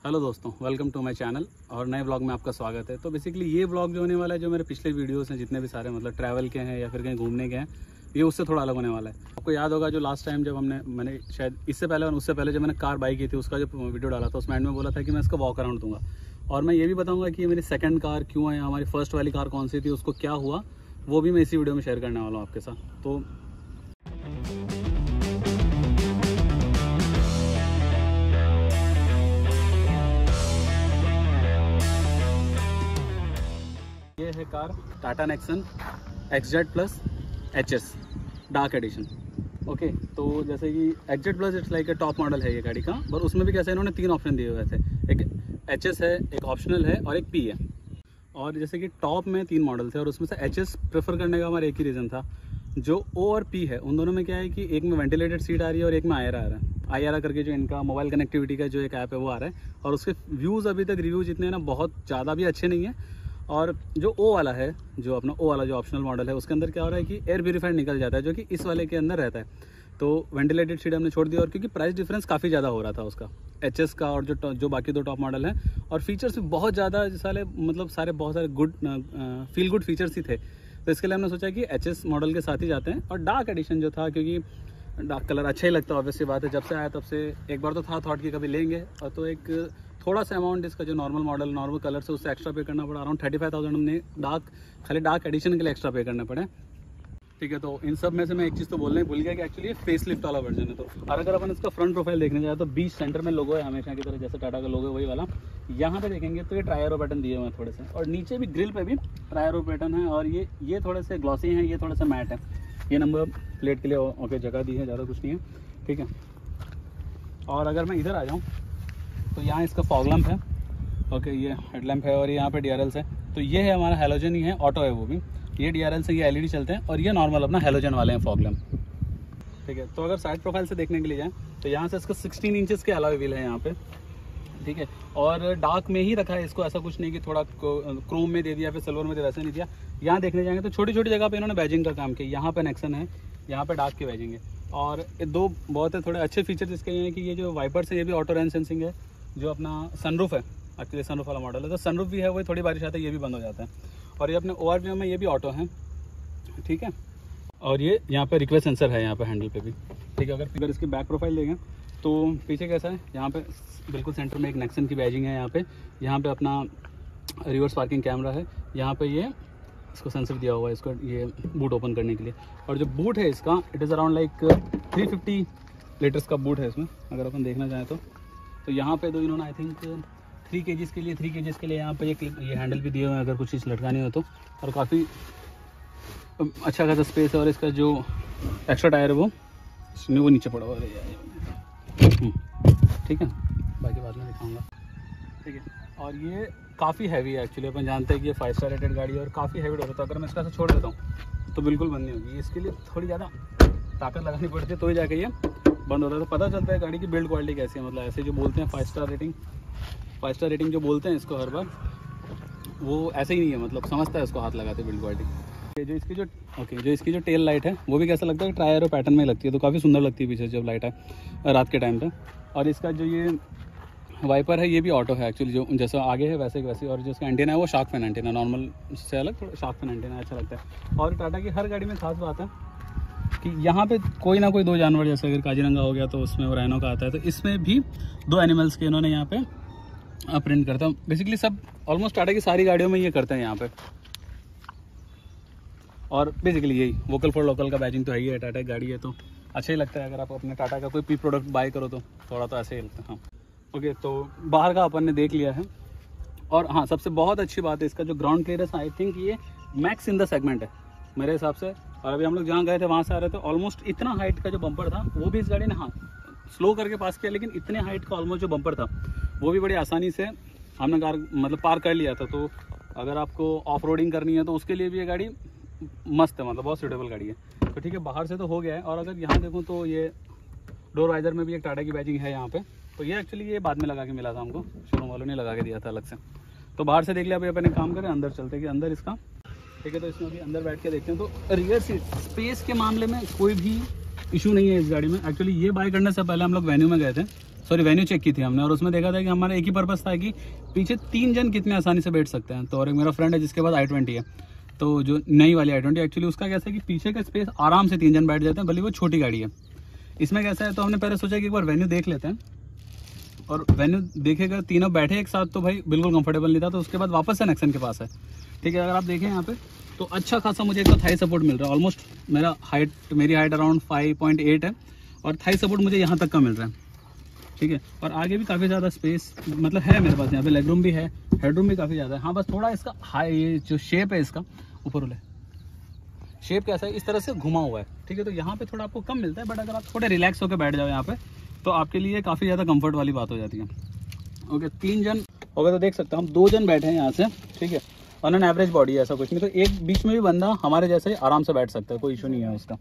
Hello दोस्तों, welcome to my channel और नए ब्लॉग में आपका स्वागत है। तो बेसिकली ये ब्लॉग जो होने वाला है, जो मेरे पिछले वीडियोस हैं जितने भी सारे मतलब ट्रैवल के हैं या फिर कहीं घूमने के हैं, ये उससे थोड़ा अलग होने वाला है। आपको याद होगा जो लास्ट टाइम जब मैंने शायद इससे पहले और उससे पहले जब मैंने कार बाई की थी, उसका जो वीडियो डाला था उसमें एंड में बोला था कि मैं इसका वॉक अराउंड दूंगा। और मैं ये भी बताऊँगा कि ये मेरी सेकेंड कार क्यों है, हमारी फर्स्ट वाली कार कौन सी थी, उसको क्या हुआ, वो भी मैं इसी वीडियो में शेयर करने वाला हूँ आपके साथ। तो ये है car Tata Nexon XZ plus HS dark edition. Okay, तो जैसे कि XZ plus it's like top model है ये गाड़ी का, और उसमें भी कैसे इन्होंने 3 ऑप्शन दिए हुए थे, एक HS है, एक ऑप्शनल है और एक P है। और जैसे कि टॉप में 3 मॉडल थे और उसमें से HS प्रेफर करने का हमारा एक ही रीज़न था। जो O और P है उन दोनों में क्या है कि एक में वेंटिलेटेड सीट आ रही है और एक में IR आ रहा है। IR करके जो इनका मोबाइल कनेक्टिविटी का जो एक ऐप है वो आ रहा है, और उसके व्यूज़ अभी तक रिव्यू जितने ना बहुत ज़्यादा भी अच्छे नहीं है। और जो O वाला है, जो अपना O वाला जो ऑप्शनल मॉडल है, उसके अंदर क्या हो रहा है कि एयर प्यूरीफायर निकल जाता है, जो कि इस वाले के अंदर रहता है। तो वेंटिलेटेड सीट हमने छोड़ दिया, और क्योंकि प्राइस डिफरेंस काफ़ी ज़्यादा हो रहा था उसका HS का और जो बाकी 2 टॉप मॉडल हैं, और फीचर्स भी बहुत ज़्यादा सारे मतलब सारे बहुत सारे फील गुड फीचर्स ही थे। तो इसके लिए हमने सोचा कि HS मॉडल के साथ ही जाते हैं। और डार्क एडिशन जो था, क्योंकि डार्क कलर अच्छा ही लगता है, ऑब्वियसली बात है। जब से आया तब से एक बार तो था थॉट कि कभी लेंगे, और तो एक थोड़ा सा अमाउंट इसका जो नॉर्मल मॉडल नॉर्मल कलर से उससे एक्स्ट्रा पे करना पड़ा। अराउंड 35,000 हमने खाली डार्क एडिशन के लिए एक्स्ट्रा पे करने पड़े। ठीक है, तो इन सब में से मैं एक चीज़ तो बोलना ही भूल गया कि एक्चुअली ये फेस लिफ्ट वाला वर्जन है। तो और अगर अपन इसका फ्रंट प्रोफाइल देखने जाए तो बीच सेंटर में लोगो है हमेशा की तरह, जैसे टाटा का लोगो है वही वाला। यहाँ पे देखेंगे तो ये ट्रायरो पैटर्न दिए हुए हैं थोड़े से, और नीचे भी ग्रिल पे भी ट्रायरो पैटर्न है, और ये थोड़े से ग्लॉसी हैं, ये थोड़े से मैट है। ये नंबर प्लेट के लिए ओके जगह दी है, ज़्यादा कुछ नहीं है। ठीक है, और अगर मैं इधर आ जाऊँ तो यहाँ इसका फॉग लैंप है। ओके, ये हेडलैम्प है, और यहाँ पे DRLs है। तो ये है हमारा हेलोजन ही है, ऑटो है वो भी। ये DRL से ये LED चलते हैं, और ये नॉर्मल अपना हेलोजन वाले हैं फॉग लैंप। ठीक है, तो अगर साइड प्रोफाइल से देखने के लिए जाएँ तो यहाँ से इसका 16 इंचेस के अलॉय व्हील है यहाँ पे। ठीक है, और डार्क में ही रखा है इसको, ऐसा कुछ नहीं कि थोड़ा क्रोम में दे दिया फिर सिल्वर में दे, वैसे नहीं दिया। यहाँ देखने जाएंगे तो छोटी छोटी जगह पे इन्होंने बैजिंग का काम किया। यहाँ पे नेक्सन है, यहाँ पे डार्क की बैजिंग है, और ये 2 बहुत है थोड़े अच्छे फीचर्स इसके ये हैं कि ये जो वाइपर्स है ये भी ऑटो रेन सेंसिंग है। जो अपना सनरूफ है, एक्चुअली सनरूफ वाला मॉडल है, तो सनरूफ भी है, वही थोड़ी बारिश आती है ये भी बंद हो जाता है। और ये अपने ORV में ये भी ऑटो है। ठीक है, और ये यहाँ पे रिक्वेस्ट सेंसर है यहाँ पे हैंडल पे भी। ठीक है, अगर इसकी बैक प्रोफाइल देंगे तो पीछे कैसा है, यहाँ पे बिल्कुल सेंटर में एक नेक्सन की बैजिंग है। यहाँ पे अपना रिवर्स पार्किंग कैमरा है। यहाँ पे ये इसको सेंसर दिया हुआ है, इसको ये बूट ओपन करने के लिए। और जो बूट है इसका, it is around like 350 litres का बूट है इसमें, अगर अपन देखना चाहें तो यहाँ पे इन्होंने आई थिंक 3 kgs के लिए यहाँ पे ये हैंडल भी दिए हुए हैं अगर कुछ चीज़ लटकानी हो तो। और काफ़ी अच्छा खासा स्पेस है। और इसका जो एक्स्ट्रा टायर है वो नीचे पड़ा हुआ है। ठीक है, बाकी बाद में दिखाऊंगा। ठीक है, और ये काफ़ी हैवी है एक्चुअली। अपन जानते हैं कि ये 5 स्टार रेटेड गाड़ी है और काफ़ी हैवी होता है। अगर मैं इसका ऐसे छोड़ देता हूँ तो बिल्कुल बंद नहीं होगी। इसके लिए थोड़ी ज़्यादा ताकत लगानी पड़ती है तो ही जाके ये बंद होता है। तो पता चलता है गाड़ी की बिल्ड क्वालिटी कैसी है। मतलब ऐसे जो बोलते हैं 5 स्टार रेटिंग जो बोलते हैं इसको हर बार, वो ऐसे ही नहीं है, मतलब समझता है इसको हाथ लगाते बिल्ड क्वालिटी। जो इसकी जो टेल लाइट है वो भी कैसा लगता है, ट्रायरो पैटर्न में लगती है, तो काफ़ी सुंदर लगती है पीछे जब लाइट है रात के टाइम पे। और इसका जो ये वाइपर है ये भी ऑटो है एक्चुअली, जो जैसा आगे है वैसे वैसे। और जो इसका एंटीना है वो शार्क फैन एंटीना, नॉर्मल से अलग थोड़ा शार्क फैन एंटीना अच्छा लगता है। और टाटा की हर गाड़ी में खास बात है कि यहाँ पे कोई ना कोई 2 जानवर, जैसे अगर काजीरंगा हो गया तो उसमें वो राइनो का आता है, तो इसमें भी 2 एनिमल्स के इन्होंने यहाँ पे प्रिंट करता हूँ। बेसिकली सब ऑलमोस्ट टाटा की सारी गाड़ियों में ये करते हैं यहाँ पे। और बेसिकली यही वोकल फॉर लोकल का बैजिंग तो है ही है, टाटा की गाड़ी है तो अच्छा ही लगता है। अगर आप अपने टाटा का कोई भी प्रोडक्ट बाय करो तो थोड़ा तो ऐसे ही लगता है। हाँ, ओके, तो बाहर का अपन ने देख लिया है। और हाँ, सबसे बहुत अच्छी बात है इसका जो ग्राउंड क्लियरेंस, आई थिंक ये मैक्स इन द सेगमेंट है मेरे हिसाब से। और अभी हम लोग जहाँ गए थे वहाँ से आ रहे थे, ऑलमोस्ट इतना हाइट का जो बम्पर था वो भी इस गाड़ी ने हाँ स्लो करके पास किया, लेकिन इतने हाइट का ऑलमोस्ट जो बम्पर था वो भी बड़ी आसानी से हमने मतलब पार कर लिया था। तो अगर आपको ऑफ रोडिंग करनी है तो उसके लिए भी ये गाड़ी मस्त है, मतलब बहुत सूटेबल गाड़ी है। तो ठीक है, बाहर से तो हो गया है। और अगर यहाँ देखूँ तो ये डोर वाइजर में भी एक टाटा की बैजिंग है यहाँ पे। तो ये एक्चुअली ये बाद में लगा के मिला था हमको, शोरूम वालों ने लगा के दिया था अलग से। तो बाहर से देख लिया, अभी अपन एक काम करें, अंदर चलते कि अंदर इसका। ठीक है, तो इसमें अभी अंदर बैठ के देखते हैं। तो रियर सीट स्पेस के मामले में कोई भी इशू नहीं है इस गाड़ी में। एक्चुअली ये बाय करने से पहले हम लोग वेन्यू में गए थे, सॉरी वेन्यू चेक की थी हमने, और उसमें देखा था कि हमारा एक ही पर्पस था कि पीछे 3 जन कितने आसानी से बैठ सकते हैं। तो और एक मेरा फ्रेंड है जिसके पास i20 है, तो जो नई वाली i20 एक्चुअली उसका कैसा है कि पीछे का स्पेस आराम से 3 जन बैठ जाते हैं, भले वो छोटी गाड़ी है। इसमें कैसा है, तो हमने पहले सोचा कि एक बार वेन्यू देख लेते हैं, और वेन्यू देखेगा तीनों बैठे एक साथ तो भाई बिल्कुल कंफर्टेबल नहीं था। तो उसके बाद वापस से नेक्सन के पास है, ठीक है। अगर आप देखें यहाँ पे तो अच्छा खासा मुझे इसका थाई सपोर्ट मिल रहा है। ऑलमोस्ट मेरी हाइट अराउंड 5.8 है, और थाई सपोर्ट मुझे यहाँ तक का मिल रहा है, ठीक है। और आगे भी काफ़ी ज़्यादा स्पेस मतलब है मेरे पास, यहाँ पे लेग रूम भी है, हेडरूम भी काफ़ी ज़्यादा है। हाँ बस थोड़ा इसका ये जो शेप है इसका ऊपर वाले शेप कैसा है, इस तरह से घुमा हुआ है, ठीक है। तो यहाँ पे थोड़ा आपको कम मिलता है, बट अगर आप थोड़े रिलैक्स होकर बैठ जाओ यहाँ पे तो आपके लिए काफ़ी ज़्यादा कंफर्ट वाली बात हो जाती है। ओके 3 जन हो गए तो देख सकते हैं हम 2 जन बैठे हैं यहाँ से, ठीक है। ऑन एन एवरेज बॉडी है, ऐसा कुछ नहीं, तो एक बीच में भी बंदा हमारे जैसे आराम से बैठ सकता है, कोई इशू नहीं है उसका,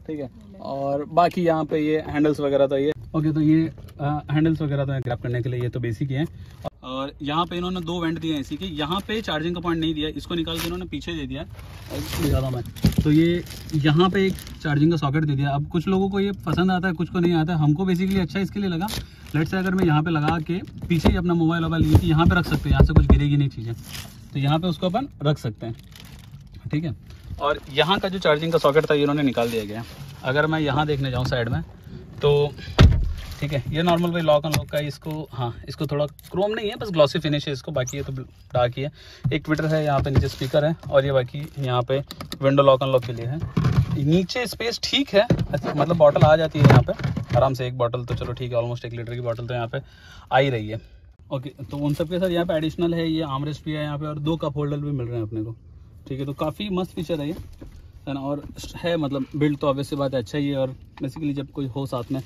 ठीक है। और बाकी यहाँ पे ये हैंडल्स वगैरह तो ये ओके, तो ये हैंडल्स वगैरह तो ग्रैब करने के लिए ये तो बेसिक ही है। और यहाँ पे इन्होंने 2 वेंट दिए हैं इसी के, यहाँ पे चार्जिंग का पॉइंट नहीं दिया, इसको निकाल के इन्होंने पीछे दे दिया ज़्यादा मैं, तो ये यहाँ पे एक चार्जिंग का सॉकेट दे दिया। अब कुछ लोगों को ये पसंद आता है, कुछ को नहीं आता है। हमको बेसिकली अच्छा इसके लिए लगा, लेट्स से अगर मैं यहाँ पे लगा के पीछे ही अपना मोबाइल वोबाइल लिए यहाँ पे रख सकते हैं, यहाँ से कुछ गिरेगी नहीं चीज़ें, तो यहाँ पे उसको अपन रख सकते हैं, ठीक है। और यहाँ का जो चार्जिंग का सॉकेट था ये इन्होंने निकाल दिया गया। अगर मैं यहाँ देखने जाऊँ साइड में तो ठीक है, ये नॉर्मल भाई लॉक अनलॉक का इसको, हाँ इसको थोड़ा क्रोम नहीं है, बस ग्लॉसी फिनिश है इसको, बाकी ये तो डार्क ही है। एक ट्विटर है यहाँ पे, नीचे स्पीकर है, और ये बाकी यहाँ पे विंडो लॉक अनलॉक के लिए है। नीचे स्पेस ठीक है, मतलब बॉटल आ जाती है यहाँ पे आराम से, एक बॉटल तो चलो ठीक है, ऑलमोस्ट 1 लीटर की बॉटल तो यहाँ पे आ ही रही है। ओके, तो उन सब के साथ यहाँ पे एडिशनल है ये आर्मरेस्ट भी है यहाँ पे, और 2 कप होल्डर भी मिल रहे हैं अपने को, ठीक है। तो काफ़ी मस्त फीचर है ये, है ना। और है मतलब बिल्ड तो ऑब्वियस सी बात है अच्छा ही है, और बेसिकली जब कोई हो साथ में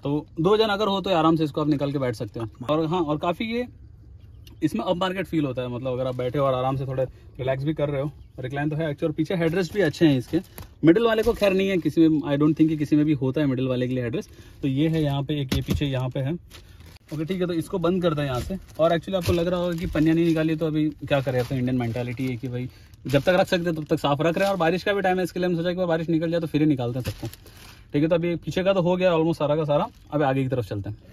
तो 2 जन अगर हो तो आराम से इसको आप निकल के बैठ सकते हो। और हाँ, और काफ़ी ये इसमें अप मार्केट फील होता है, मतलब अगर आप बैठे हो और आराम से थोड़े रिलैक्स भी कर रहे हो, रिक्लाइन तो है एक्चुअली, और पीछे हेडरेस्ट भी अच्छे हैं इसके। मिडिल वाले को खैर नहीं है किसी में, आई डोंट थिंक कि किसी में भी होता है मिडिल वाले के लिए हेडरेस्ट, तो ये है यहाँ पे एक, ये पीछे यहाँ पे है। ओके ठीक है, तो इसको बंद कर दें यहाँ से। और एक्चुअली आपको लग रहा होगा कि पन्नियाँ नहीं निकाली तो अभी क्या करें, तो इंडियन मेंटालिटी है कि भाई जब तक रख सकते हैं तब तक साफ रख रहे हैं, और बारिश का भी टाइम है, इसके लिए हम सोचा कि बारिश निकल जाए तो फिर ही निकालते हैं सबको, ठीक है। तो अभी पीछे का तो हो गया ऑलमोस्ट सारा का सारा, अब आगे की तरफ चलते हैं।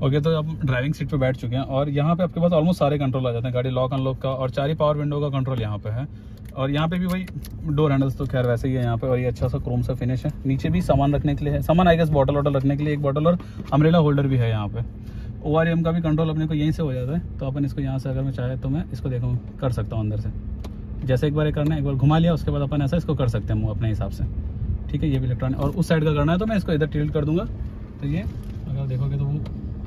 ओके, तो अब ड्राइविंग सीट पे बैठ चुके हैं, और यहाँ पे आपके पास ऑलमोस्ट सारे कंट्रोल आ जाते हैं, गाड़ी लॉक अनलॉक का, और 4 ही पावर विंडो का कंट्रोल यहाँ पे है। और यहाँ पे भी भाई डोर हैंडल्स तो खैर वैसे ही है यहाँ पे, और ये अच्छा सा क्रोम सा फिनिश है। नीचे भी सामान रखने के लिए है, सामान आई गेस बॉटल वॉटल रखने के लिए एक बॉटल, और अम्ब्रेला होल्डर भी है यहाँ पे। ORM का भी कंट्रोल अपने को यहीं से हो जाता है, तो अपन इसको यहाँ से अगर मैं चाहे तो मैं इसको देखो कर सकता हूँ अंदर से, जैसे एक बार ये करना है, एक बार घुमा लिया उसके बाद अपन ऐसा इसको कर सकते हैं मुँह अपने हिसाब से, ठीक है। ये भी इलेक्ट्रॉनिक, और उस साइड का करना है तो मैं इसको इधर टिल्ट कर दूंगा, तो ये अगर देखोगे तो वो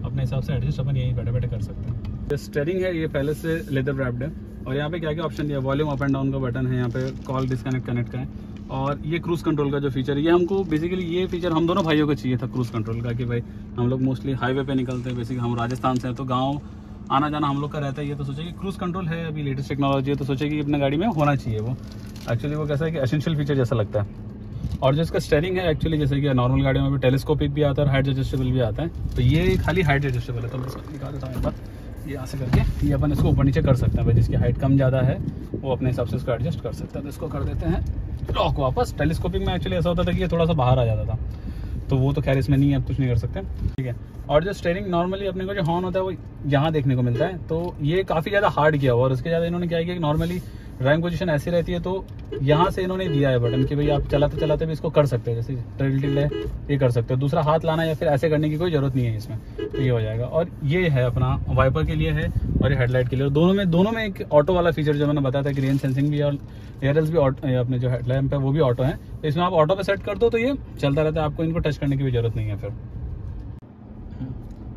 अपने हिसाब से एडजस्ट अपन यहीं बैठे बैठे कर सकते हैं। जो स्टीयरिंग है ये पहले से लेदर रैप्ड है, और यहाँ पे क्या क्या ऑप्शन दिया, वॉल्यूम अप एंड डाउन का बटन है, यहाँ पे कॉल डिस्कनेक्ट कनेक्ट का है, और ये क्रूज कंट्रोल का जो फीचर है, ये हमको बेसिकली ये फीचर हम दोनों भाइयों को चाहिए था क्रूज कंट्रोल का, कि भाई हम लोग मोस्टली हाईवे पे निकलते हैं, बेसिकली हम राजस्थान से हैं तो गाँव आना जाना हम लोग का रहता है। ये तो सोचे कि क्रूज कंट्रोल है, अभी लेटेस्ट टेक्नोलॉजी है, तो सोचे कि अपने गाड़ी में होना चाहिए वो। एक्चुअली वो कैसा है कि एसेंशियल फीचर जैसा लगता है। और जो इसका स्टीयरिंग है एक्चुअली जैसे कि नॉर्मल गाड़ियों में भी टेलीस्कोपिक भी आता है और हाइट एडजस्टेबल भी आता है, तो ये खाली हाइट एडजस्टेबल है। तो मैं इसको दिखा देता हूँ एक बार, ये ऐसे करके ये अपन इसको ऊपर नीचे कर सकते हैं भाई, जिसकी हाइट कम ज़्यादा है वो अपने हिसाब से इसको एडजस्ट कर सकता है। तो इसको कर देते हैं लॉक वापस। टेलीस्कोपिक में एक्चुअली ऐसा होता था कि ये थोड़ा सा बाहर आ जाता था, तो वो तो खैर इसमें नहीं है, कुछ नहीं कर सकते, ठीक है। और जो स्टीयरिंग नॉर्मली अपने को जो हॉर्न होता है वो यहाँ देखने को मिलता है, तो ये काफ़ी ज़्यादा हार्ड किया हुआ, और उसके ज़्यादा इन्होंने क्या किया कि नॉर्मली ड्राइविंग पोजीशन ऐसी रहती है, तो यहाँ से इन्होंने दिया है बटन कि भाई आप चलाते चलाते भी इसको कर सकते हैं, जैसे टिल्ट है ये कर सकते हो, दूसरा हाथ लाना या फिर ऐसे करने की कोई ज़रूरत नहीं है इसमें, तो ये हो जाएगा। और ये है अपना वाइपर के लिए है, और ये हेडलाइट के लिए, और दोनों में एक ऑटो वाला फीचर जो मैंने बताया था कि रेन सेंसिंग भी और एयरएल्स भी अपने जो हेडलैम्प है वो भी ऑटो है, तो इसमें आप ऑटो पे सेट कर दो तो ये चलता रहता है, आपको इनको टच करने की भी जरूरत नहीं है फिर।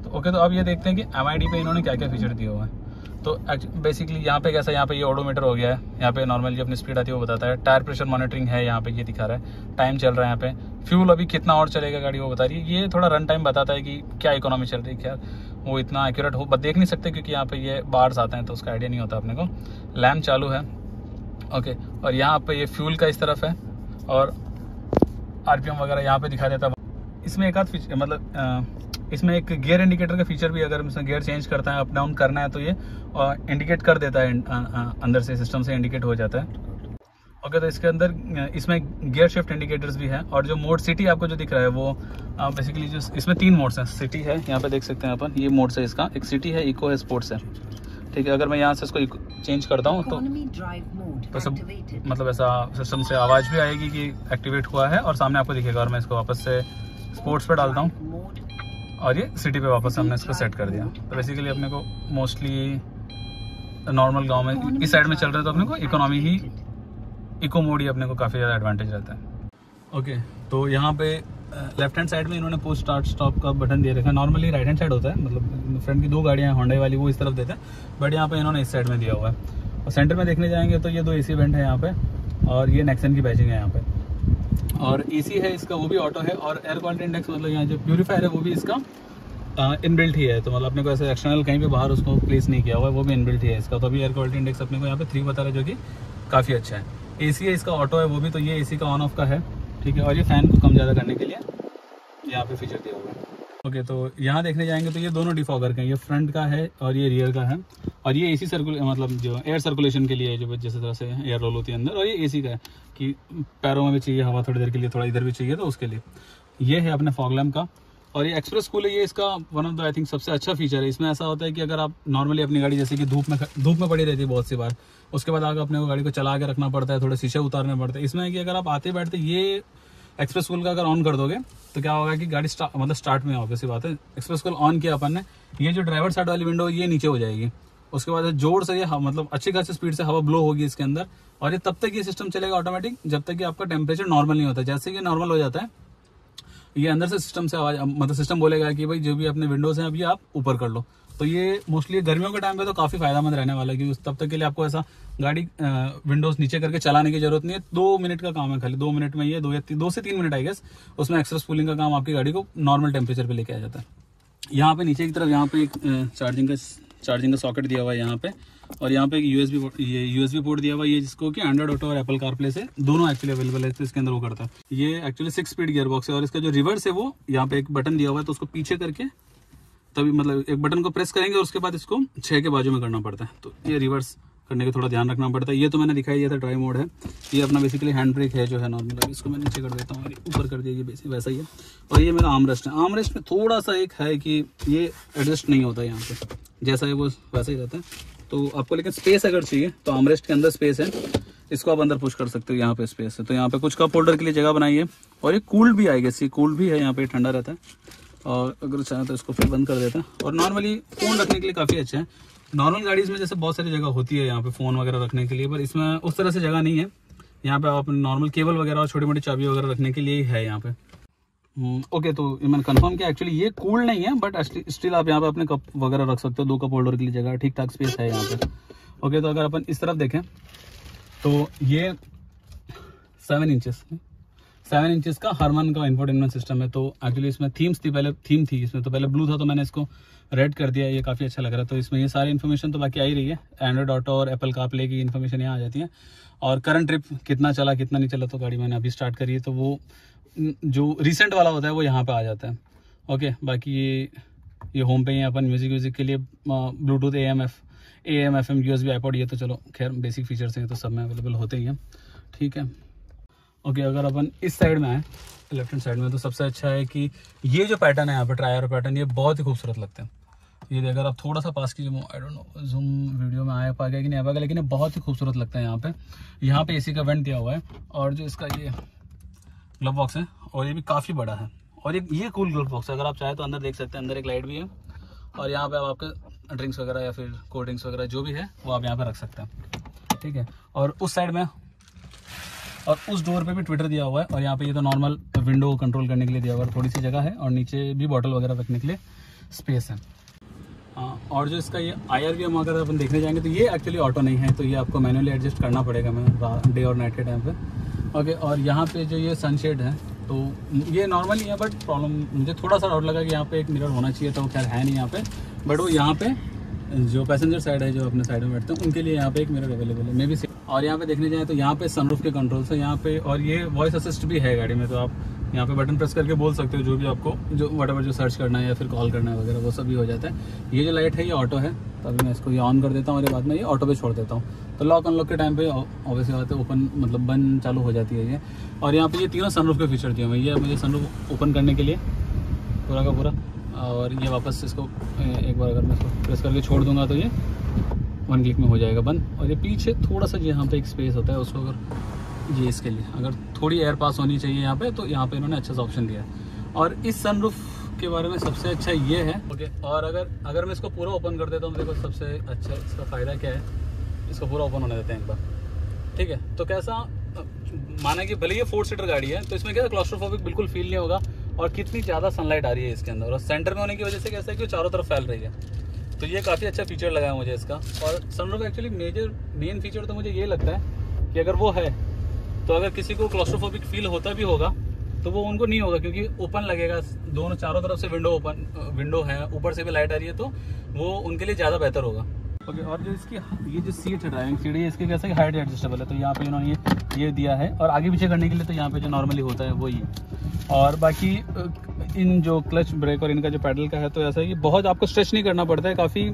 तो ओके, तो अब ये देखते हैं कि MID पे इन्होंने क्या क्या फीचर दिया हुआ है। तो बेसिकली यहाँ पे कैसा, यहाँ पे ये ओडोमीटर हो गया है, यहाँ पे नॉर्मल जो अपनी स्पीड आती है वो बताता है, टायर प्रेशर मॉनिटरिंग है यहाँ पे, ये दिखा रहा है, टाइम चल रहा है यहाँ पे, फ्यूल अभी कितना और चलेगा गाड़ी वो बता रही है, ये थोड़ा रन टाइम बताता है कि क्या इकोनॉमी चल रही है, क्या वो इतना एक्यूरेट हो देख नहीं सकते क्योंकि यहाँ पे ये बार्स आते हैं तो उसका आइडिया नहीं होता अपने को। लैम्प चालू है, ओके, और यहाँ पे ये फ्यूल का इस तरफ है, और RPM वगैरह यहाँ पे दिखा देता है। इसमें एक आध फीचर मतलब इसमें एक गियर इंडिकेटर का फीचर भी, अगर इसमें गियर चेंज करता है अप डाउन करना है तो ये इंडिकेट कर देता है, अंदर से सिस्टम से इंडिकेट हो जाता है। ओके, तो इसके अंदर इसमें गियर शिफ्ट इंडिकेटर्स भी हैं, और जो मोड सिटी आपको जो दिख रहा है वो बेसिकली जो इसमें 3 मोड्स हैं। सिटी है, यहाँ पे देख सकते हैं अपन, ये मोड्स है इसका, एक सिटी है, इको है, स्पोर्ट्स है। ठीक है, अगर मैं यहाँ से इसको चेंज करता हूँ तो सब मतलब ऐसा सिस्टम से आवाज़ भी आएगी कि एक्टिवेट हुआ है और सामने आपको दिखेगा। और मैं इसको वापस से स्पोर्ट्स पे डालता हूँ और ये सिटी पे वापस हमने इसको सेट कर दिया। तो बेसिकली अपने को मोस्टली नॉर्मल गांव में इस साइड में चल रहा है तो अपने को इकोनॉमी ही, इको मोड ही अपने को काफ़ी ज़्यादा एडवांटेज रहता है। ओके, तो यहाँ पे लेफ्ट हैंड साइड में इन्होंने पुश स्टार्ट स्टॉप का बटन दे रखा है। नॉर्मली राइट हैंड साइड होता है, मतलब फ्रंट की 2 गाड़ियाँ हैं होंडा वाली, वो इस तरफ देते हैं, बट यहाँ पे इन्होंने इस साइड में दिया हुआ है। और सेंटर में देखने जाएंगे तो ये 2 AC वेंट है यहाँ पे, और ये नेक्सन की बैजिंग है यहाँ पे, और AC है इसका, वो भी ऑटो है। और एयर क्वालिटी इंडेक्स मतलब यहाँ जो प्यूरीफायर है वो भी इसका इनबिल्ट ही है, तो मतलब अपने को ऐसे एक्सटर्नल कहीं पे बाहर उसको प्लेस नहीं किया हुआ है, वो भी इनबिल्ट ही है इसका। तो अभी एयर क्वालिटी इंडेक्स अपने को यहाँ पे 3 बता रहा है, जो कि काफ़ी अच्छा है। AC है इसका, ऑटो है वो भी, तो ये AC का ऑन ऑफ का है। ठीक है, और ये फैन को कम ज़्यादा करने के लिए यहाँ पे फीचर दिया हुआ है। ओके, तो यहाँ देखने जाएंगे तो ये दोनों डिफॉगर के हैं, ये फ्रंट का है और ये रियर का है। और ये AC मतलब जो एयर सर्कुलेशन के लिए है, जो जैसे तरह से एयर रोल होती है अंदर, और ये AC का है कि पैरों में भी चाहिए हवा थोड़ी देर के लिए, थोड़ा इधर भी चाहिए, तो उसके लिए ये है अपने फॉग लैम्प का। और ये एक्सप्रेस कूल है, ये इसका one of the I think सबसे अच्छा फीचर है। इसमें ऐसा होता है कि अगर आप नॉर्मली अपनी गाड़ी जैसे कि धूप में पड़ी रहती है बहुत सी बार, उसके बाद आगे अपने को गाड़ी को चला के रखना पड़ता है, थोड़े शीशे उतारने पड़ते हैं। इसमें है कि अगर आप आते बैठते ये एक्सप्रेस कूल का अगर ऑन कर दोगे तो क्या होगा कि गाड़ी स्टार्ट में ऑब्वियस सी बात है, एक्सप्रेस कूल ऑन किया अपन ने, ये जो ड्राइवर साइड वाली विंडो ये नीचे हो जाएगी। उसके बाद जोर से ये मतलब अच्छी खासी स्पीड से हवा ब्लो होगी इसके अंदर, और ये तब तक ये सिस्टम चलेगा ऑटोमेटिक जब तक कि आपका टेम्परेचर नॉर्मल नहीं होता। जैसे कि नॉर्मल हो जाता है, ये अंदर से सिस्टम से आवाज, मतलब सिस्टम बोलेगा कि भाई जो भी अपने विंडोज हैं अभी आप ऊपर कर लो। तो ये मोस्टली गर्मियों के टाइम पे तो काफ़ी फायदेमंद रहने वाला है, क्योंकि तब तक के लिए आपको ऐसा गाड़ी विंडोज नीचे करके चलाने की जरूरत नहीं है। 2 मिनट का काम है खाली, 2 मिनट में ये 2 से 3 मिनट आई गेस, उसमें एक्सप्रेस कूलिंग का काम आपकी गाड़ी को नॉर्मल टेम्परेचर पे लेके आ जाता है। यहाँ पे नीचे की तरफ यहाँ पे एक चार्जिंग का सॉकेट दिया हुआ है यहाँ पे, और यहाँ पे एक यूएसबी पोर्ट दिया हुआ है, ये जिसको कि एंड्रॉइड ऑटो और एप्पल कारप्ले से दोनों एक्चुअली अवेलेबल है, तो इसके अंदर वो करता है। ये एक्चुअली 6 स्पीड गियर बॉक्स है, और इसका जो रिवर्स है वो यहाँ पे एक बटन दिया हुआ है, तो उसको पीछे करके तभी मतलब एक बटन को प्रेस करेंगे और उसके बाद इसको 6 के बाजू में करना पड़ता है, तो ये रिवर्स करने का थोड़ा ध्यान रखना पड़ता है। ये तो मैंने दिखाई दिया था, ड्राइव मोड है। ये अपना बेसिकली हैंड ब्रेक है जो है नॉर्मल, इसको मैं नीचे कर देता हूँ और ऊपर कर दिया, ये बेसिक वैसा ही है। और ये मेरा आर्मरेस्ट है, आर्मरेस्ट में थोड़ा सा एक है कि ये एडजस्ट नहीं होता है, यहाँ पे जैसा है वो वैसा ही रहता है। तो आपको लेकिन स्पेस अगर चाहिए तो आर्मरेस्ट के अंदर स्पेस है, इसको आप अंदर पुश कर सकते हो, यहाँ पे स्पेस है। तो यहाँ पे कुछ कप होल्डर के लिए जगह बनाई है, और ये कूल्ड भी आएगा, सी कूल्ड भी है, यहाँ पे ठंडा रहता है। और अगर चाहें तो इसको फिर बंद कर देता है, और नॉर्मली फ़ोन रखने के लिए काफ़ी अच्छा है। नॉर्मल गाड़ीज़ में जैसे बहुत सारी जगह होती है यहाँ पे फ़ोन वगैरह रखने के लिए, पर इसमें उस तरह से जगह नहीं है। यहाँ पे आप नॉर्मल केबल वगैरह और छोटी मोटी चाबी वगैरह रखने के लिए है यहाँ पे। ओके, तो मैंने कंफर्म किया, एक्चुअली ये कूल नहीं है, बट स्टिल आप यहाँ पे अपने कप वगैरह रख सकते हो, 2 कप होल्डर के लिए जगह ठीक ठाक स्पेस है यहाँ पे। ओके, तो अगर अपन इस तरफ देखें तो ये 7 इंचेस का हरमन का इंफोटेनमेंट सिस्टम है। तो एक्चुअली इसमें थीम थी इसमें, तो पहले ब्लू था, तो मैंने इसको रेड कर दिया, ये काफ़ी अच्छा लग रहा है। तो इसमें ये सारी इन्फॉर्मेशन तो बाकी आ ही रही है, एंड्रॉइड ऑटो और एप्पल कारप्ले की इन्फॉर्मेशन यहाँ आ जाती है, और करंट ट्रिप कितना चला कितना नहीं चला, तो गाड़ी मैंने अभी स्टार्ट करी है, तो वो जो रिसेंट वाला होता है वो यहाँ पे आ जाता है। ओके, बाकी ये होम पे ही अपन म्यूजिक के लिए Bluetooth AM FM USB iPod, ये तो चलो खैर बेसिक फीचर्स हैं, तो सब में अवेलेबल होते ही हैं। ठीक है, ओके, अगर अपन इस साइड में आए लेफ्ट हैंड साइड में, तो सबसे अच्छा है कि ये जो पैटर्न है यहाँ पे टायर पैटर्न, ये बहुत ही खूबसूरत लगता है। ये अगर आप थोड़ा सा पास कीजिए, I don't know Zoom video में आ पाएगा कि नहीं आ पाएगा, लेकिन ये बहुत ही खूबसूरत लगता है। यहाँ पे AC का वेंट दिया हुआ है, और जो इसका ये ग्लव बॉक्स है, और ये भी काफ़ी बड़ा है, और ये कूल ग्लव बॉक्स है। अगर आप चाहे तो अंदर देख सकते हैं, अंदर एक लाइट भी है, और यहाँ पे आप आपके ड्रिंक्स वगैरह या फिर कोल्ड ड्रिंक्स वगैरह जो भी है वो आप यहाँ पे रख सकते हैं। ठीक है, और उस साइड में और उस डोर पे भी ट्विटर दिया हुआ है, और यहाँ पे ये तो नॉर्मल विंडो कंट्रोल करने के लिए दिया हुआ है, थोड़ी सी जगह है, और नीचे भी बॉटल वगैरह रखने के लिए स्पेस है। और जो इसका ये IRVM अगर अपन देखने जाएंगे तो ये एक्चुअली ऑटो नहीं है, तो ये आपको मैनुअली एडजस्ट करना पड़ेगा मैं डे और नाइट के टाइम पे। ओके, और यहाँ पे जो ये सनशेड है तो ये नॉर्मल ही है, बट प्रॉब्लम मुझे थोड़ा सा डाउट लगा कि यहाँ पे एक मिरर होना चाहिए, तो खैर है नहीं यहाँ पे, बट वो यहाँ पे जो पैसेंजर साइड है, जो अपने साइड में बैठते हैं उनके लिए यहाँ पे एक मिरर अवेलेबल है। मे बी और यहाँ पे देखने जाए तो यहाँ पे सनरूफ के कंट्रोल्स है यहाँ पे, और ये वॉइस असिस्ट भी है गाड़ी में, तो आप यहाँ पे बटन प्रेस करके बोल सकते हो जो भी आपको जो व्हाटएवर जो सर्च करना है या फिर कॉल करना है वगैरह वो सब भी हो जाता है। ये जो लाइट है ये ऑटो है, तो अभी मैं इसको ये ऑन कर देता हूँ और बाद में ये ऑटो पे छोड़ देता हूँ, तो लॉक अनलॉक के टाइम पे ऑब्वियसली बात है ओपन मतलब बंद चालू हो जाती है ये। और यहाँ पे ये तीनों सनरूफ के फीचर दिए हुए हैं, ये मुझे सनरूफ ओपन करने के लिए पूरा का पूरा, और ये वापस इसको एक बार अगर मैं इसको प्रेस करके छोड़ दूँगा तो ये 1 क्लिक में हो जाएगा बंद। और ये पीछे थोड़ा सा यहाँ पे एक स्पेस होता है, उसको अगर ये इसके लिए अगर थोड़ी एयर पास होनी चाहिए यहाँ पे, तो यहाँ पे इन्होंने अच्छा सा ऑप्शन दिया है। और इस सनरूफ के बारे में सबसे अच्छा ये है ओके। और अगर मैं इसको पूरा ओपन कर देता हूँ, देखो सबसे अच्छा इसका फ़ायदा क्या है, इसको पूरा ओपन होने देते हैं एक बार, ठीक है। तो कैसा माना कि भले ये 4 सीटर गाड़ी है, तो इसमें क्या क्लॉस्ट्रोफोबिक बिल्कुल फील नहीं होगा। और कितनी ज़्यादा सनलाइट आ रही है इसके अंदर, और सेंटर में होने की वजह से कैसा है कि चारों तरफ फैल रही है, तो ये काफ़ी अच्छा फीचर लगा है मुझे इसका। और सनरूफ एक्चुअली मेन फीचर तो मुझे ये लगता है कि अगर वो है तो अगर किसी को क्लॉस्ट्रोफोबिक फील होता भी होगा तो वो उनको नहीं होगा, क्योंकि ओपन लगेगा, दोनों चारों तरफ से विंडो है, ऊपर से भी लाइट आ रही है, तो वो उनके लिए ज़्यादा बेहतर होगा ओके। और जो इसकी ये जो सीट है, ड्राइविंग सीट है, इसके कैसे हाइट एडजस्टेबल है, तो यहाँ पे इन्होंने ये दिया है। और आगे पीछे करने के लिए तो यहाँ पे जो नॉर्मली होता है वही। और बाकी इन जो क्लच ब्रेक और इनका जो पैडल का है, तो ऐसा है कि बहुत आपको स्ट्रेच नहीं करना पड़ता है, काफ़ी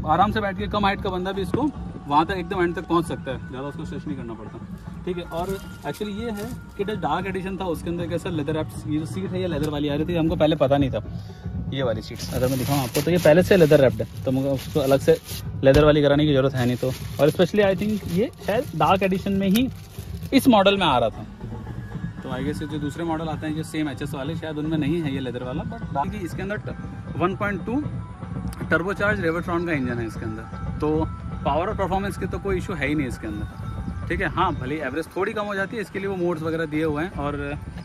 आराम से बैठ के कम हाइट का बंदा भी इसको वहाँ तक एकदम एंड तक पहुँच सकता है, ज़्यादा उसको स्ट्रेच नहीं करना पड़ता, ठीक है। और एक्चुअली ये है कि जो डार्क एडिशन था उसके अंदर कैसा लेदर रैप्ड ये जो सीट है ये लेदर वाली आ रही थी, हमको पहले पता नहीं था। ये वाली सीट्स अगर मैं दिखाऊँ आपको तो ये पहले से लेदर रैप्ड है, तो मुझे उसको अलग से लेदर वाली कराने की ज़रूरत है नहीं। तो और स्पेशली आई थिंक ये शायद डार्क एडिशन में ही इस मॉडल में आ रहा था, तो आगे से जो दूसरे मॉडल आते हैं जो सेम एचएस वाले शायद उनमें नहीं है ये लेदर वाला, बट बाकी इसके अंदर 1.2 टर्बोचार्ज रेवोट्रॉन का इंजन है इसके अंदर, तो पावर और परफॉर्मेंस की तो कोई इशू है ही नहीं इसके अंदर, ठीक है। हाँ भले एवरेज थोड़ी कम हो जाती है, इसके लिए वो मोड्स वगैरह दिए हुए हैं।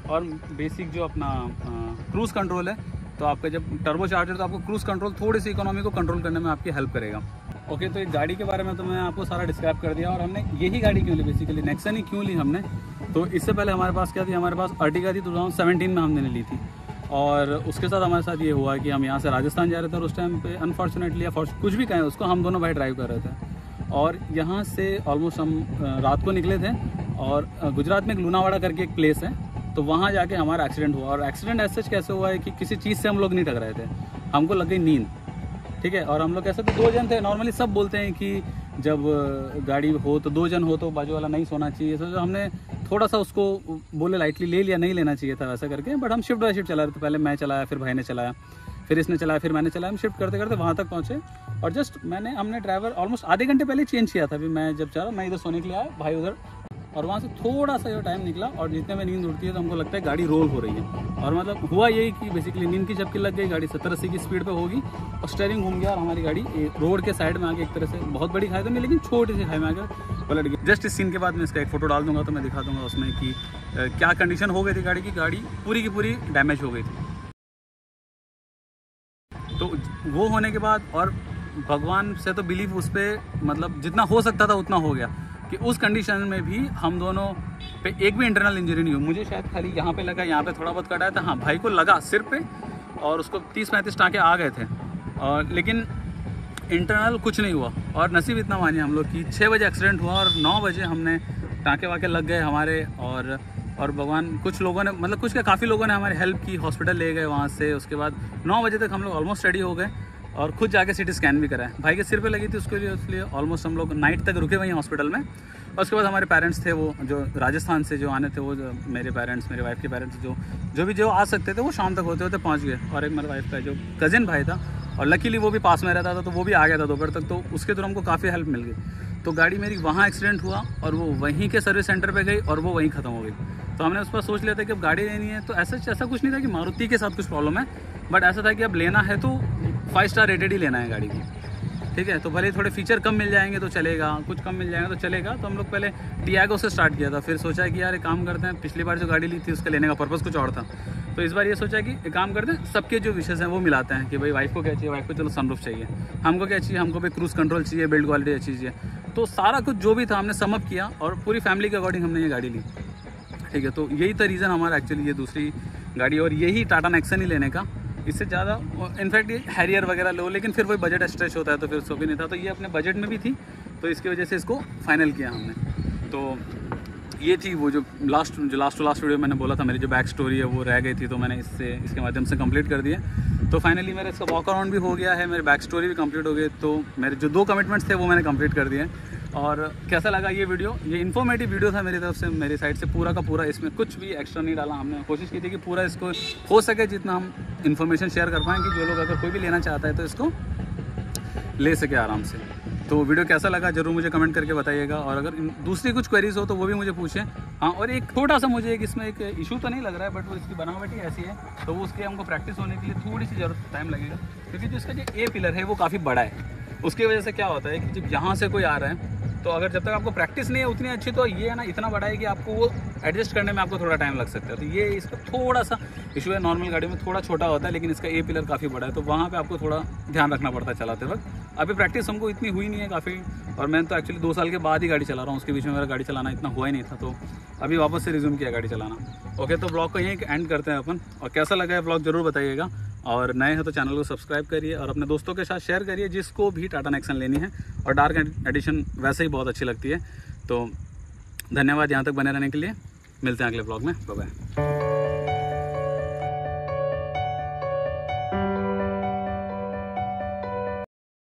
और बेसिक जो अपना क्रूज़ कंट्रोल है, तो आपका जब टर्बो चार्जर तो आपको क्रूज़ कंट्रोल थोड़ी सी इकोनॉमी को कंट्रोल करने में आपकी हेल्प करेगा ओके। तो एक गाड़ी के बारे में तो मैं आपको सारा डिस्क्राइब कर दिया। और हमने यही गाड़ी क्यों ली, बेसिकली नेक्सन ही क्यों ली हमने, तो इससे पहले हमारे पास क्या थी, हमारे पास अर्टिगा थी 2017 में हमने ली थी। और उसके साथ हमारे साथ ये हुआ कि हम यहाँ से राजस्थान जा रहे थे, और उस टाइम पे अनफॉर्चुनेटली या कुछ भी कहें उसको, हम दोनों भाई ड्राइव कर रहे थे। और यहाँ से ऑलमोस्ट हम रात को निकले थे, और गुजरात में एक लूनावाड़ा करके एक प्लेस है, तो वहाँ जाके हमारा एक्सीडेंट हुआ। और एक्सीडेंट ऐसे कैसे हुआ है कि किसी चीज़ से हम लोग नहीं टकराए थे, हमको लग गई नींद, ठीक है। और हम लोग कैसे तो 2 जन थे, नॉर्मली सब बोलते हैं कि जब गाड़ी हो तो 2 जन हो तो बाजू वाला नहीं सोना चाहिए, तो हमने थोड़ा सा उसको बोले लाइटली ले लिया, नहीं लेना चाहिए था वैसा करके। बट हम शिफ्ट बाय शिफ्ट चला रहे थे, पहले मैं चलाया, फिर भाई ने चलाया, फिर इसने चलाया, फिर मैंने चलाया। हम शिफ्ट करते करते वहाँ तक पहुँचे, और जस्ट हमने ड्राइवर ऑलमोस्ट आधे घंटे पहले चेंज किया था। अभी मैं जब चला, मैं इधर सोने के लिए आया, भाई उधर, और वहाँ से थोड़ा सा जो टाइम निकला, और जितने में नींद उड़ती है तो हमको लगता है गाड़ी रोल हो रही है। और मतलब हुआ यही कि बेसिकली नींद की झपकी लग गई, गाड़ी 70-80 की स्पीड पे होगी, और स्टीयरिंग घूम गया, और हमारी गाड़ी रोड के साइड में आके एक तरह से बहुत बड़ी खाई तो नहीं, लेकिन छोटी सी खाई में आकर पलट गई। जस्ट इस सीन के बाद मैं इसका एक फोटो डाल दूंगा, तो मैं दिखा दूंगा उसमें कि क्या कंडीशन हो गई थी गाड़ी की। गाड़ी पूरी की पूरी डैमेज हो गई थी। तो वो होने के बाद, और भगवान से तो बिलीव उस पर मतलब जितना हो सकता था उतना हो गया, कि उस कंडीशन में भी हम दोनों पे एक भी इंटरनल इंजरी नहीं हुई। मुझे शायद खाली यहाँ पे लगा, यहाँ पे थोड़ा बहुत कटा था, हाँ भाई को लगा सिर पे, और उसको 30-35 टाँके आ गए थे, और लेकिन इंटरनल कुछ नहीं हुआ। और नसीब इतना मानिए हम लोग कि 6 बजे एक्सीडेंट हुआ, और 9 बजे हमने टाँके वाके लग गए हमारे। और भगवान कुछ लोगों ने मतलब कुछ क्या काफ़ी लोगों ने हमारी हेल्प की, हॉस्पिटल ले गए वहाँ से। उसके बाद 9 बजे तक हम लोग ऑलमोस्ट रेडी हो गए, और खुद जाके सिटी स्कैन भी कराए। भाई के सिर पे लगी थी उसके लिए, इसलिए ऑलमोस्ट हम लोग नाइट तक रुके वहीं हॉस्पिटल में। और उसके बाद हमारे पेरेंट्स थे, वो जो राजस्थान से जो आने थे, वो जो मेरे पेरेंट्स, मेरे वाइफ के पेरेंट्स जो आ सकते थे, वो शाम तक होते होते पहुँच गए। और एक मेरे वाइफ का जो कज़िन भाई था, और लकीली वो भी पास में रहता था, तो वो भी आ गया था दोपहर तक, तो उसके थ्रू हमको काफ़ी हेल्प मिल गई। तो गाड़ी मेरी वहाँ एक्सीडेंट हुआ, और वो वहीं के सर्विस सेंटर पे गई, और वो वहीं ख़त्म हो गई। तो हमने उस पर सोच लिया था कि अब गाड़ी लेनी है, तो ऐसा कुछ नहीं था कि मारुति के साथ कुछ प्रॉब्लम है, बट ऐसा था कि अब लेना है तो 5 स्टार रेटेड ही लेना है गाड़ी की, ठीक है। तो भले थोड़े फीचर कम मिल जाएंगे तो चलेगा, कुछ कम मिल जाएगा तो चलेगा। तो हम लोग पहले टियागो से स्टार्ट किया था, फिर सोचा कि यार एक काम करते हैं, पिछली बार जो गाड़ी ली थी उसका लेने का पर्पज़ कुछ और था, तो इस बार ये सोचा कि एक काम करते हैं, सबके जो विशेष हैं वो मिलाते हैं, कि भाई वाइफ को क्या चाहिए, वाइफ को चलो सनरूफ चाहिए, हमको क्या चाहिए, हमको भी क्रूज़ कंट्रोल चाहिए, बिल्ड क्वालिटी अच्छी चाहिए। तो सारा कुछ जो भी था हमने समअप किया, और पूरी फैमिली के अकॉर्डिंग हमने ये गाड़ी ली, ठीक है। तो यही था रीज़न हमारा एक्चुअली ये दूसरी गाड़ी, और यही टाटा नेक्सन ही लेने का। इससे ज़्यादा इनफैक्ट ये हैरियर वगैरह लो, लेकिन फिर वही बजट स्ट्रेच होता है, तो फिर उसको भी नहीं था। तो ये अपने बजट में भी थी, तो इसकी वजह से इसको फाइनल किया हमने। तो ये थी वो जो लास्ट टू लास्ट वीडियो मैंने बोला था, मेरी जो बैक स्टोरी है वो रह गई थी, तो मैंने इसके माध्यम से कंप्लीट कर दिया। तो फाइनली मेरा इसका वॉक अराउंड भी हो गया है, मेरी बैक स्टोरी भी कंप्लीट हो गई। तो मेरे जो 2 कमिटमेंट्स थे वो मैंने कंप्लीट कर दिए। और कैसा लगा ये वीडियो? ये इन्फॉर्मेटिव वीडियो था मेरी तरफ से, मेरी साइड से पूरा का पूरा, इसमें कुछ भी एक्स्ट्रा नहीं डाला। हमने कोशिश की थी कि पूरा इसको हो सके जितना हम इन्फॉर्मेशन शेयर कर पाएँ कि जो लोग अगर कोई भी लेना चाहता है तो इसको ले सके आराम से। तो वीडियो कैसा लगा ज़रूर मुझे कमेंट करके बताइएगा, और अगर दूसरी कुछ क्वेरीज हो तो वो भी मुझे पूछें। हाँ, और एक छोटा सा मुझे इसमें एक इशू तो नहीं लग रहा है, बट वो इसकी बनावट ही ऐसी है, तो वो उसके हमको प्रैक्टिस होने के लिए थोड़ी सी ज़रूरत टाइम लगेगा, क्योंकि जो इसका जो ए पिलर है वो काफ़ी बड़ा है। उसकी वजह से क्या होता है कि जब यहाँ से कोई आ रहा है तो अगर जब तक आपको प्रैक्टिस नहीं है उतनी अच्छी, तो ये है ना इतना बड़ा है कि आपको वो एडजस्ट करने में आपको थोड़ा टाइम लग सकता है। तो ये इसका थोड़ा सा इशू है, नॉर्मल गाड़ी में थोड़ा छोटा होता है, लेकिन इसका ए पिलर काफ़ी बड़ा है, तो वहाँ पे आपको थोड़ा ध्यान रखना पड़ता है चलाते वक्त। अभी प्रैक्टिस हमको इतनी हुई नहीं है काफ़ी, और मैं तो एक्चुअली 2 साल के बाद ही गाड़ी चला रहा हूँ, उसके बीच में मेरा गाड़ी चलाना इतना हुआ ही नहीं था, तो अभी वापस से रिज्यूम किया गाड़ी चलाना। ओके, तो ब्लॉग को यहीं एंड करते हैं अपन, और कैसा लगा है ब्लॉग ज़रूर बताइएगा, और नए हैं तो चैनल को सब्सक्राइब करिए और अपने दोस्तों के साथ शेयर करिए जिसको भी टाटा नेक्सन लेनी है, और डार्क एडिशन वैसे ही बहुत अच्छी लगती है। तो धन्यवाद यहाँ तक बने रहने के लिए, मिलते हैं अगले ब्लॉग में, बाय बाय।